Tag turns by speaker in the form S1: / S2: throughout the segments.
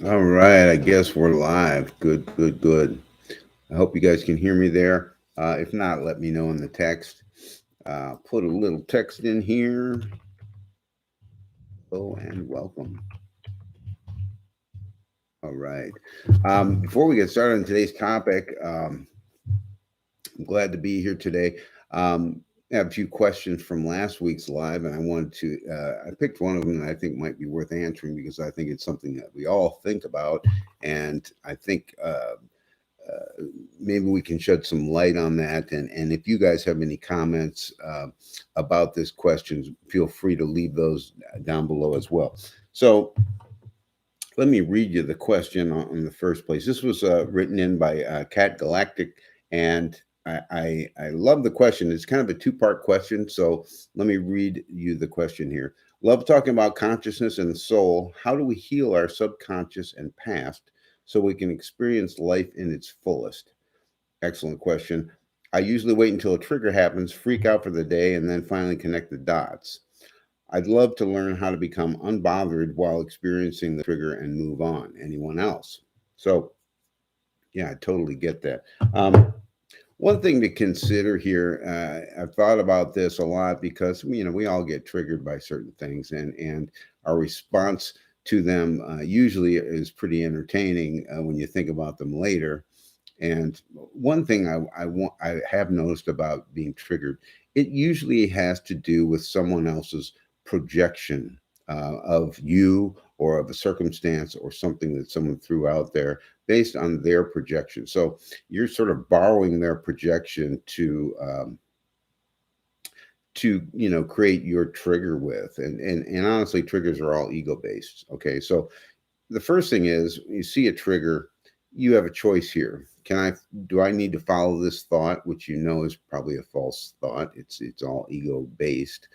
S1: All right, I guess we're live. Good, good, good. I hope you guys can hear me there. If not, let me know in the text. Put a little text in here. Oh, and welcome. All right. Before we get started on today's topic, I'm glad to be here today. I have a few questions from last week's live, and I wanted to. I picked one of them that I think might be worth answering because I think it's something that we all think about, and I think maybe we can shed some light on that. And if you guys have any comments about this question, feel free to leave those down below as well. So let me read you the question in the first place. This was written in by Cat Galactic, and I love the question. It's kind of a two-part question, so let me read you the question here. Love talking about consciousness and the soul. How do we heal our subconscious and past so we can experience life in its fullest? Excellent question. I usually wait until a trigger happens, freak out for the day, and then finally connect the dots. I'd love to learn how to become unbothered while experiencing the trigger and move on. Anyone else? So, yeah, I totally get that. One thing to consider here, I've thought about this a lot because we all get triggered by certain things, and our response to them usually is pretty entertaining when you think about them later. And one thing I have noticed about being triggered, it usually has to do with someone else's projection of you or of a circumstance or something that someone threw out there based on their projection. So you're sort of borrowing their projection to create your trigger with, and honestly, triggers are all ego based. Okay, so the first thing is you see a trigger, you have a choice here. Do I need to follow this thought, which is probably a false thought? It's all ego based,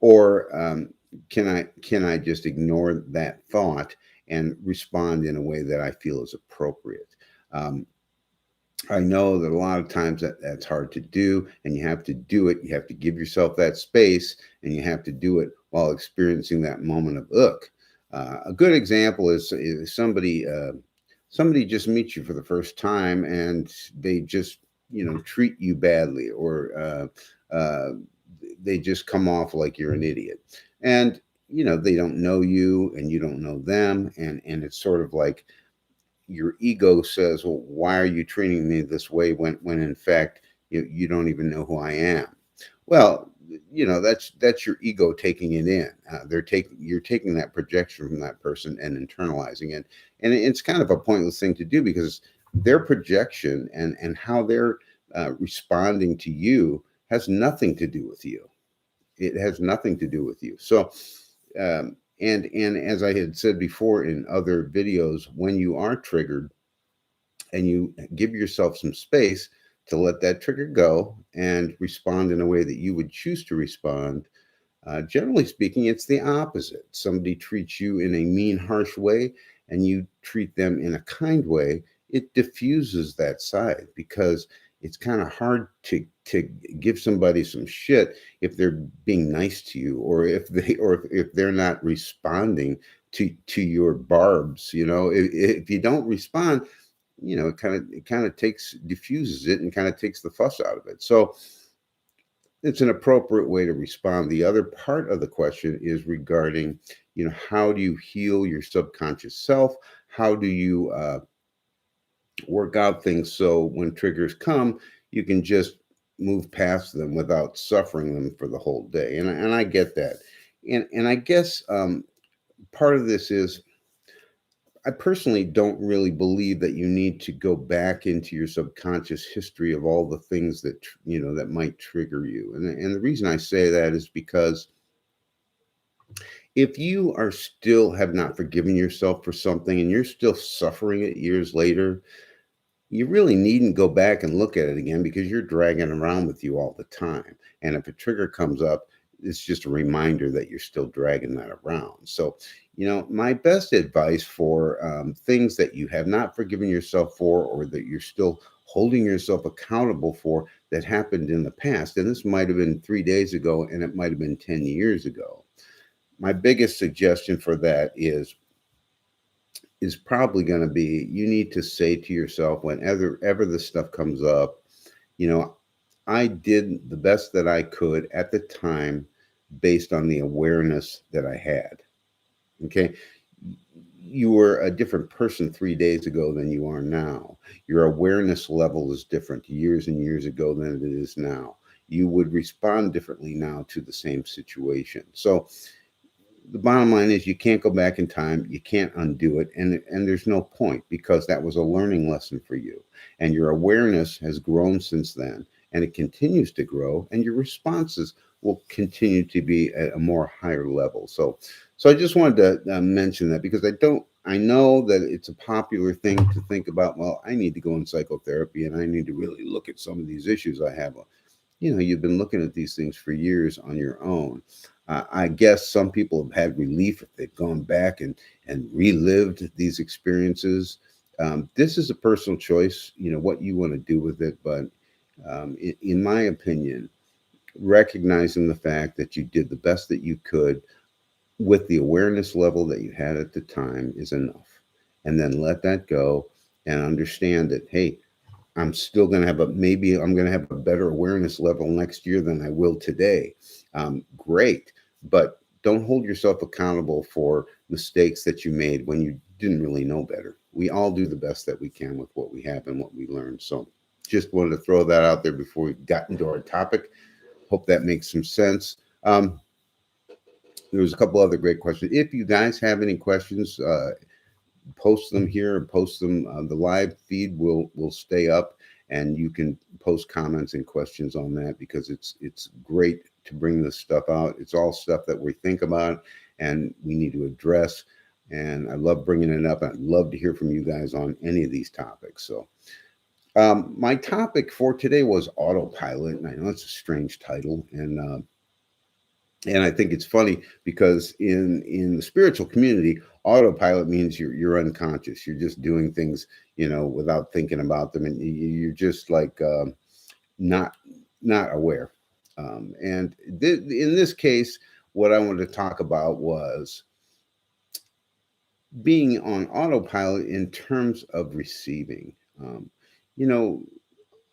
S1: or can I just ignore that thought and respond in a way that I feel is appropriate? Um, I know that a lot of times that's hard to do, and you have to do it. You have to give yourself that space, and you have to do it while experiencing that moment of ugh. A good example is somebody just meets you for the first time, and they just treat you badly, or they just come off like you're an idiot, and they don't know you, and you don't know them, and it's sort of like your ego says, well, why are you treating me this way when in fact you don't even know who I am? Well, that's your ego taking it in. You're taking that projection from that person and internalizing it, and it's kind of a pointless thing to do because their projection and how they're responding to you has nothing to do with you. It has nothing to do with you. So and as I had said before in other videos, when you are triggered and you give yourself some space to let that trigger go and respond in a way that you would choose to respond, generally speaking, it's the opposite. Somebody treats you in a mean, harsh way, and you treat them in a kind way. It diffuses that side because it's kind of hard to give somebody some shit if they're being nice to you, or if they're not responding to your barbs. If you don't respond, it kind of takes diffuses it and kind of takes the fuss out of it. So it's an appropriate way to respond. The other part of the question is regarding, how do you heal your subconscious self? How do you work out things so when triggers come, you can just move past them without suffering them for the whole day? And I get that. And I guess part of this is I personally don't really believe that you need to go back into your subconscious history of all the things that might trigger you. And the reason I say that is because if you are still have not forgiven yourself for something and you're still suffering it years later, you really needn't go back and look at it again because you're dragging around with you all the time. And if a trigger comes up, it's just a reminder that you're still dragging that around. So, my best advice for things that you have not forgiven yourself for, or that you're still holding yourself accountable for that happened in the past, and this might have been 3 days ago and it might have been 10 years ago. My biggest suggestion for that is is probably going to be, you need to say to yourself, whenever ever this stuff comes up, you know, I did the best that I could at the time based on the awareness that I had. Okay. You were a different person 3 days ago than you are now. Your awareness level is different years and years ago than it is now. You would respond differently now to the same situation. So the bottom line is, you can't go back in time, you can't undo it, and there's no point, because that was a learning lesson for you, and your awareness has grown since then, and it continues to grow, and your responses will continue to be at a more higher level. So I just wanted to mention that, because I know that it's a popular thing to think about, well, I need to go in psychotherapy and I need to really look at some of these issues I have. You've been looking at these things for years on your own. I guess some people have had relief if they've gone back and relived these experiences. This is a personal choice, what you want to do with it. But in my opinion, recognizing the fact that you did the best that you could with the awareness level that you had at the time is enough. And then let that go and understand that, hey, I'm still going to have maybe I'm going to have a better awareness level next year than I will today. Great. But don't hold yourself accountable for mistakes that you made when you didn't really know better. We all do the best that we can with what we have and what we learn. So just wanted to throw that out there before we got into our topic. Hope that makes some sense. There's a couple other great questions. If you guys have any questions, post them here, post them. The live feed will stay up, and you can post comments and questions on that, because it's great to bring this stuff out. It's all stuff that we think about and we need to address. And I love bringing it up. I'd love to hear from you guys on any of these topics. So my topic for today was autopilot, and I know it's a strange title, and I think it's funny because in the spiritual community, autopilot means you're unconscious. You're just doing things, without thinking about them, and you're just like not not aware. In this case, what I wanted to talk about was being on autopilot in terms of receiving. You know,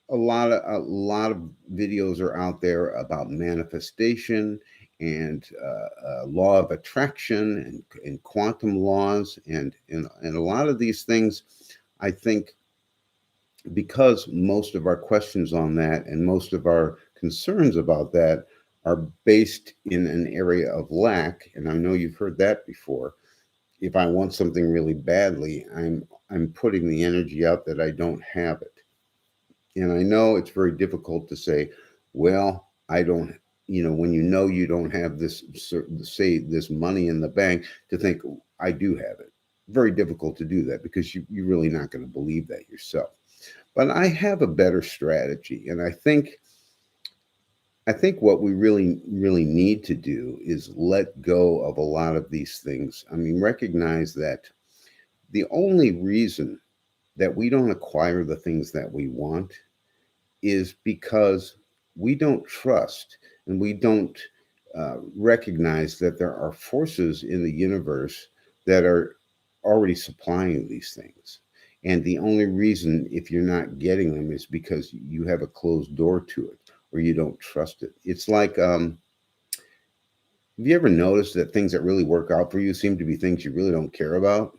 S1: a lot of videos are out there about manifestation and law of attraction and quantum laws, and a lot of these things. I think, because most of our questions on that and most of our concerns about that are based in an area of lack, and I know you've heard that before. If I want something really badly, I'm putting the energy out that I don't have it. And I know it's very difficult to say, well, I don't, when you don't have this, say, this money in the bank, to think, I do have it. Very difficult to do that, because you're really not going to believe that yourself. But I have a better strategy. And I think what we really, really need to do is let go of a lot of these things. I mean, recognize that the only reason that we don't acquire the things that we want is because we don't trust, and we don't recognize that there are forces in the universe that are already supplying these things. And the only reason, if you're not getting them, is because you have a closed door to it, or you don't trust it. It's like, have you ever noticed that things that really work out for you seem to be things you really don't care about?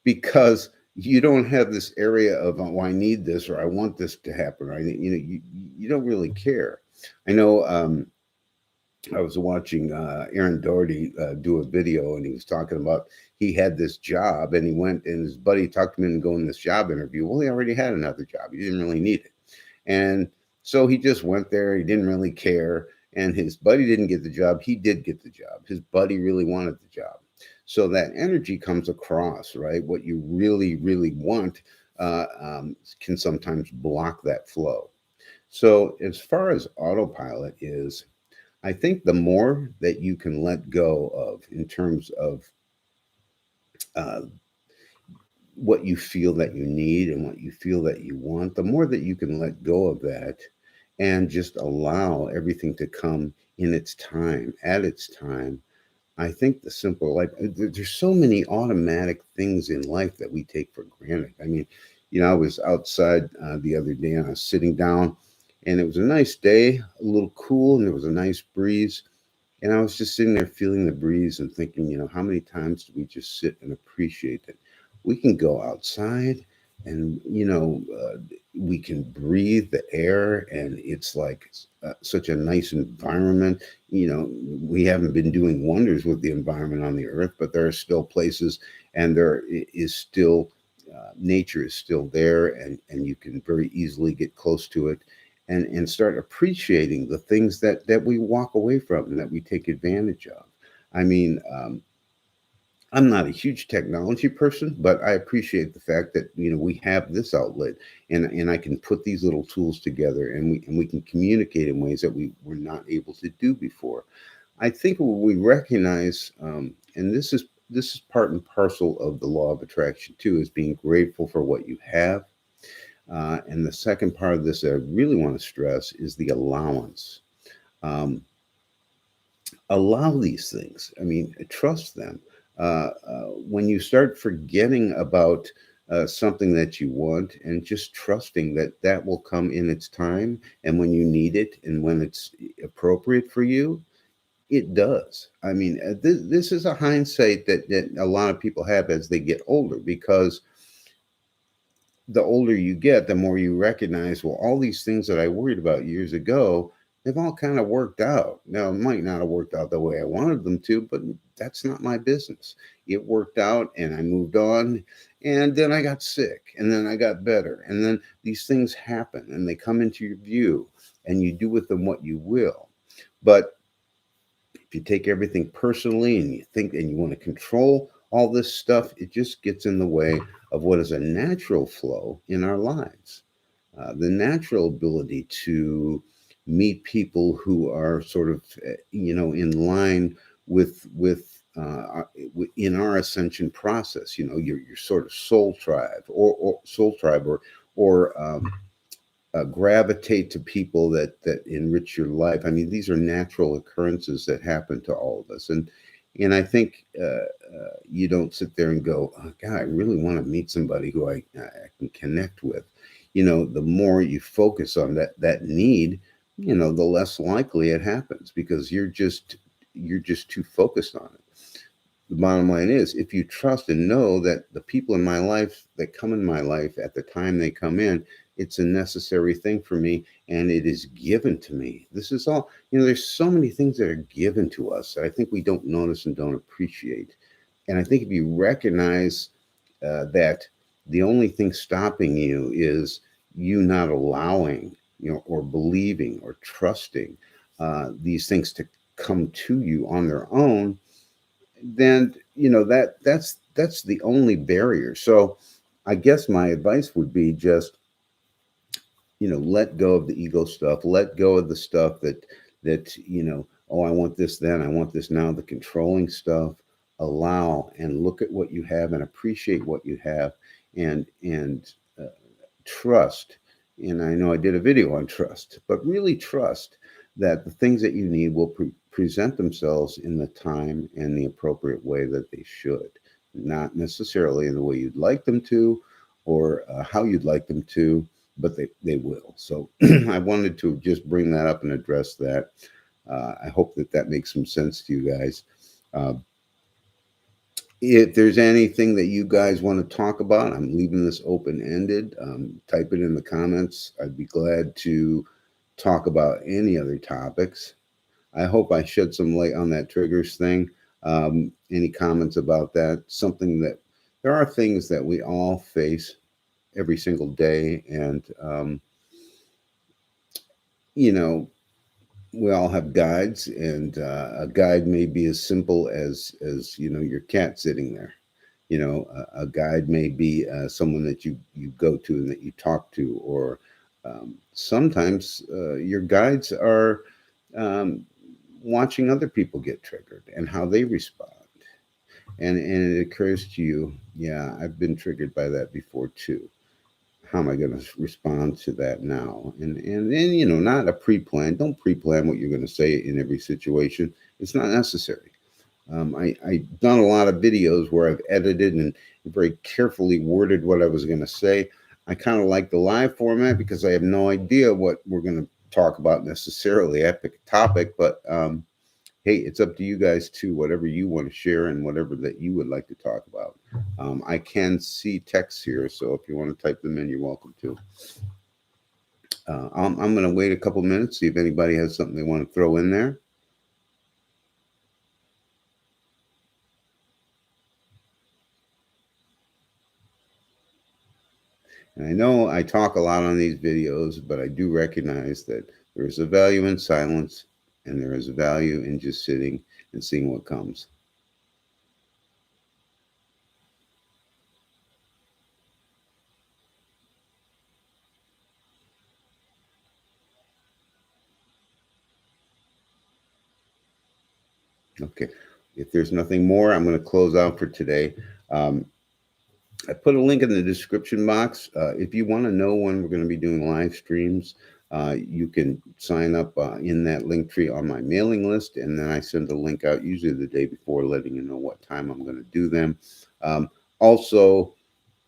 S1: Because you don't have this area of, oh, I need this, or I want this to happen. Right? You don't really care. I know. I was watching Aaron Doherty do a video, and he was talking about, he had this job, and he went, and his buddy talked him into going to this job interview. Well, he already had another job. He didn't really need it. And so he just went there. He didn't really care. And his buddy didn't get the job. He did get the job. His buddy really wanted the job. So that energy comes across, right? What you really, really want can sometimes block that flow. So as far as autopilot is, I think the more that you can let go of, in terms of uh, what you feel that you need and what you feel that you want, the more that you can let go of that and just allow everything to come in its time, at its time, I think the simple life, there's so many automatic things in life that we take for granted. I mean, I was outside the other day and I was sitting down and it was a nice day, a little cool, and there was a nice breeze. And I was just sitting there feeling the breeze and thinking, how many times do we just sit and appreciate that we can go outside and, we can breathe the air and it's like such a nice environment. We haven't been doing wonders with the environment on the earth, but there are still places and there is still nature is still there and you can very easily get close to it and start appreciating the things that we walk away from and that we take advantage of. I mean, I'm not a huge technology person, but I appreciate the fact that we have this outlet, and I can put these little tools together, and we can communicate in ways that we were not able to do before. I think what we recognize, and this is part and parcel of the law of attraction too, is being grateful for what you have. And the second part of this that I really want to stress is the allowance. Um, Allow these things. I mean, trust them. When you start forgetting about something that you want and just trusting that that will come in its time and when you need it and when it's appropriate for you, it does. I mean, this is a hindsight that a lot of people have as they get older because the older you get, the more you recognize, well, all these things that I worried about years ago, they've all kind of worked out. Now, it might not have worked out the way I wanted them to, but that's not my business. It worked out and I moved on. And then I got sick and then I got better. And then these things happen and they come into your view and you do with them what you will. But if you take everything personally and you think and you want to control all this stuff, it just gets in the way of what is a natural flow in our lives. The natural ability to meet people who are sort of, in line in our ascension process. Your sort of soul tribe or gravitate to people that enrich your life. I mean, these are natural occurrences that happen to all of us, and I think you don't sit there and go, oh, God, I really want to meet somebody who I can connect with. The more you focus on that need, the less likely it happens because you're just too focused on it. The bottom line is if you trust and know that the people in my life that come in my life at the time they come in, it's a necessary thing for me and it is given to me. This is all, there's so many things that are given to us that I think we don't notice and don't appreciate. And I think if you recognize that the only thing stopping you is you not allowing, or believing or trusting these things to come to you on their own, then that's the only barrier. So I guess my advice would be just let go of the ego stuff, let go of the stuff that oh, I want this then, I want this now, the controlling stuff. Allow and look at what you have and appreciate what you have, and trust. And I know I did a video on trust, but really trust that the things that you need will present themselves in the time and the appropriate way that they should, not necessarily in the way you'd like them to or how you'd like them to, but they will. So I wanted to just bring that up and address that. I hope that makes some sense to you guys. Uh, if there's anything that you guys want to talk about, I'm leaving this open ended. Type it in the comments. I'd be glad to talk about any other topics. I hope I shed some light on that triggers thing. Any comments about that? Something that there are things that we all face every single day, and you know, we all have guides, and a guide may be as simple as your cat sitting there. A guide may be someone that you go to and that you talk to, or sometimes your guides are um, watching other people get triggered and how they respond. And it occurs to you, yeah, I've been triggered by that before too. How am I going to respond to that now? And not a pre-plan. Don't pre-plan what you're going to say in every situation. It's not necessary. I've done a lot of videos where I've edited and very carefully worded what I was going to say. I kind of like the live format because I have no idea what we're going to talk about necessarily. I pick a topic, but hey, it's up to you guys too, whatever you want to share and whatever that you would like to talk about. I can see texts here, so if you want to type them in, you're welcome to. I'm going to wait a couple minutes, see if anybody has something they want to throw in there. And I know I talk a lot on these videos, but I do recognize that there is a value in silence and there is a value in just sitting and seeing what comes. Okay. If there's nothing more, I'm going to close out for today. Um, I put a link in the description box. If you want to know when we're going to be doing live streams, you can sign up in that link tree on my mailing list, and then I send a link out usually the day before, letting you know what time I'm going to do them. Also,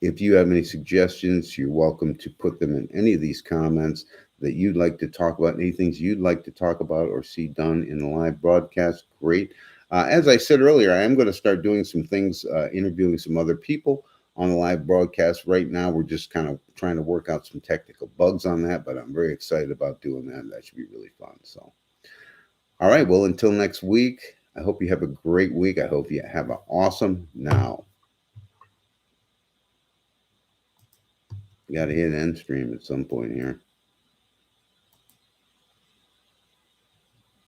S1: if you have any suggestions, you're welcome to put them in any of these comments that you'd like to talk about, any things you'd like to talk about or see done in the live broadcast. Great. As I said earlier, I am going to start doing some things, interviewing some other people on the live broadcast. Right now, we're just kind of trying to work out some technical bugs on that, but I'm very excited about doing that. That should be really fun. So, all right. Well, until next week, I hope you have a great week. I hope you have an awesome now. You got to hit end stream at some point here.